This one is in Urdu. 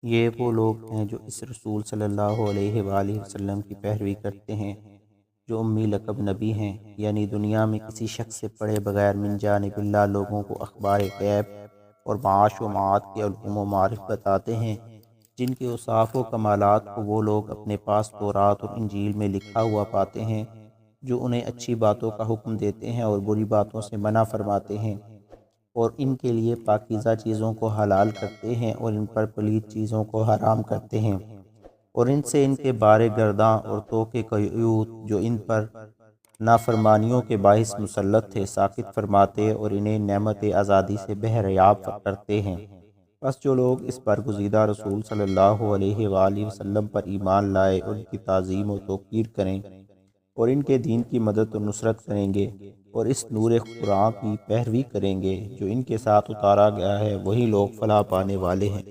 یہ وہ لوگ ہیں جو اس رسول صلی اللہ علیہ وآلہ وسلم کی پیروی کرتے ہیں، جو امی لقب نبی ہیں، یعنی دنیا میں کسی شخص سے پڑھے بغیر من جانب اللہ لوگوں کو اخبار غیب اور معاش و معاد کے علوم و معارف بتاتے ہیں، جن کے اوصاف و کمالات کو وہ لوگ اپنے پاس تورات اور انجیل میں لکھا ہوا پاتے ہیں، جو انہیں اچھی باتوں کا حکم دیتے ہیں اور بری باتوں سے منع فرماتے ہیں، اور ان کے لیے پاکیزہ چیزوں کو حلال کرتے ہیں اور ان پر پلید چیزوں کو حرام کرتے ہیں، اور ان سے ان کے بارے گرداں اور توقع قیود جو ان پر نافرمانیوں کے باعث مسلط تھے ساقط فرماتے اور انہیں نعمت آزادی سے بہریاب کرتے ہیں۔ بس جو لوگ اس برگزیدہ رسول صلی اللہ علیہ وآلہ وسلم پر ایمان لائے اور ان کی تعظیم و توقیر کریں اور ان کے دین کی مدد و نصرت کریں گے اور اس نور قرآن کی پیروی کریں گے جو ان کے ساتھ اتارا گیا ہے، وہی لوگ فلاح پانے والے ہیں۔